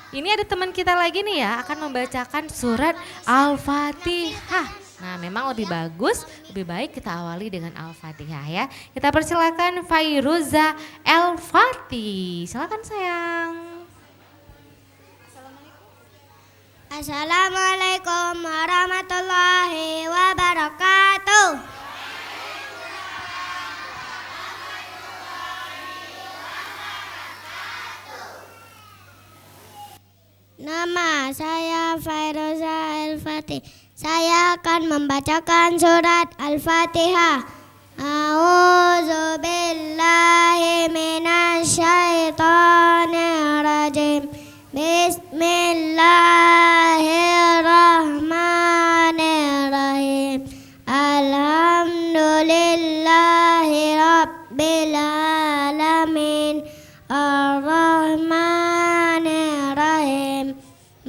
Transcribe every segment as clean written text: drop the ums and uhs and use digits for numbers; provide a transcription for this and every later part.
Ini ada teman kita lagi nih ya akan membacakan surat Al-Fatihah. Nah, memang lebih bagus, lebih baik kita awali dengan Al-Fatihah ya. Kita persilakan Fairuza El-Fatih. Silakan sayang. Assalamualaikum warahmatullahi wabarakatuh. Nama saya Fairoza Al-Fatih. Saya akan membacakan surat Al-Fatihah. A'udzu billahi minasyaitonir rajim. Bismillahirrahmanirrahim. Alhamdulillahi rabbil alamin. Ar-Rahmanir-Rahim.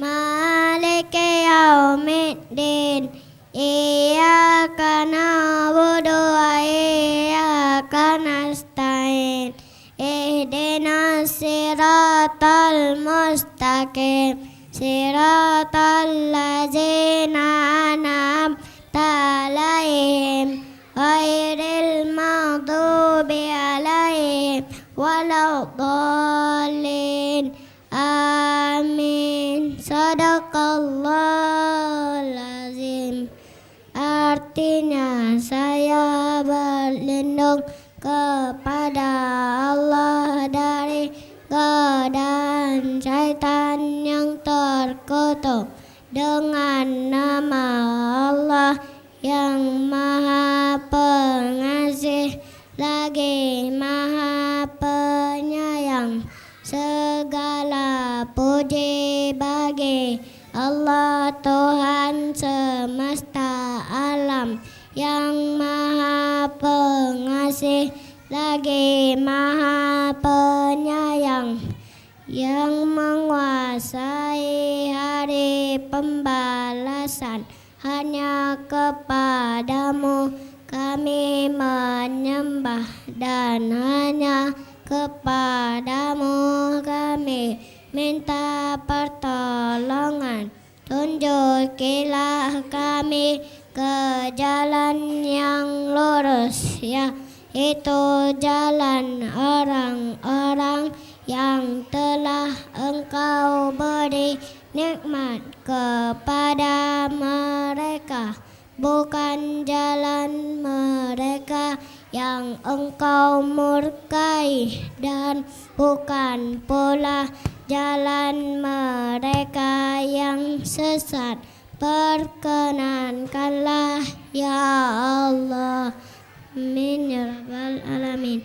Maliki yaumiddin. Iyyaka na'budu wa iyyaka nasta'in. Ihdinas siratal mustaqim. Siratal ladzina an'amta 'alaihim ghairil maghdubi 'alaihim waladhdallin. Amin. Sadaqallahul azim. Artinya saya berlindung kepada Allah dari godaan syaitan yang terkutuk dengan nama Allah yang Maha Pengasih lagi Maha Penyayang. Segala puji bagi Allah Tuhan semesta alam yang Maha Pengasih lagi Maha Penyayang, yang menguasai hari pembalasan. Hanya kepadamu kami menyembah dan hanya kepadamu kami minta pertolongan. Tunjukilah kami ke jalan yang lurus, yaitu jalan orang-orang yang telah Engkau beri nikmat kepada mereka, bukan jalan mereka yang Engkau murkai, dan bukan pula jalan mereka yang sesat. Perkenankanlah ya Allah. Amin ya rabbal alamin.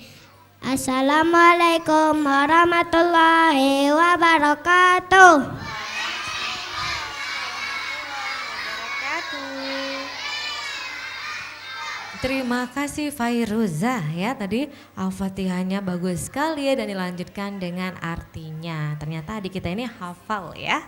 Assalamualaikum warahmatullahi wabarakatuh. Terima kasih Fairuza ya, tadi Al-Fatihahnya bagus sekali ya dan dilanjutkan dengan artinya. Ternyata adik kita ini hafal ya.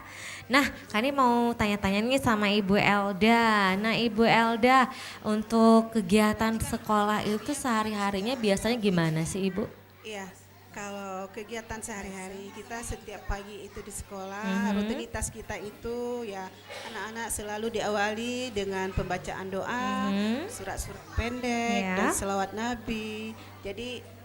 Nah, kami mau tanya-tanya nih sama Ibu Elda. Nah, Ibu Elda, untuk kegiatan sekolah itu sehari-harinya biasanya gimana sih Ibu? Iya, kalau kegiatan sehari-hari kita setiap pagi itu di sekolah, rutinitas kita itu ya anak-anak selalu diawali dengan pembacaan doa, surat-surat pendek Ya. dan selawat Nabi. Jadi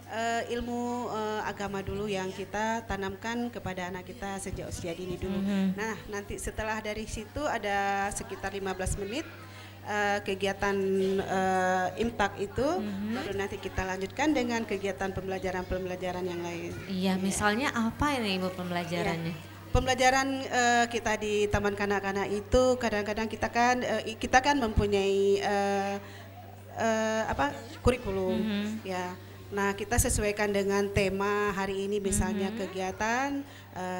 ilmu agama dulu yang kita tanamkan kepada anak kita sejak usia dini dulu. Nah, nanti setelah dari situ ada sekitar 15 menit kegiatan imtak itu, baru nanti kita lanjutkan dengan kegiatan pembelajaran yang lain. Iya, misalnya apa ini Ibu pembelajarannya? Pembelajaran kita di Taman Kanak-kanak itu kadang-kadang kita kan mempunyai kurikulum, ya. Nah, kita sesuaikan dengan tema hari ini, misalnya kegiatan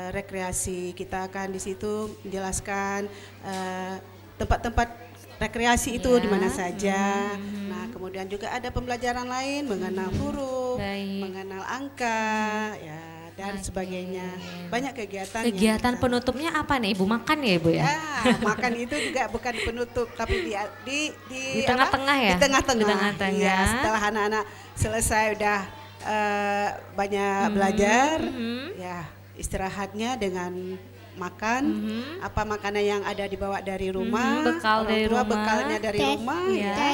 rekreasi. Kita akan di situ menjelaskan tempat-tempat rekreasi itu di mana saja. Nah, kemudian juga ada pembelajaran lain mengenal huruf, mengenal angka, ya, dan sebagainya. Banyak kegiatan. Kegiatan penutupnya apa nih Ibu? Makan ya Ibu ya? Makan itu juga bukan penutup, tapi di tengah-tengah ya? Di tengah-tengah. Di tengah-tengah. Ya, setelah anak-anak selesai udah banyak belajar, ya istirahatnya dengan makan, apa makanan yang ada dibawa dari rumah, bekal orang dari tua rumah. bekalnya dari rumah, Iya. ya.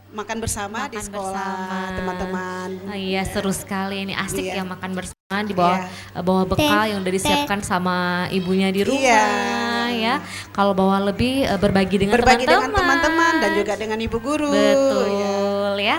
Makan bersama di Makan sekolah bersama. teman-teman. Iya, seru sekali ini, asik Iya. ya makan bersama di bawah bawa bekal yang udah disiapkan sama ibunya di rumah ya. Kalau bawa lebih berbagi dengan Berbagi dengan teman-teman. teman-teman dan juga dengan ibu guru. Betul ya.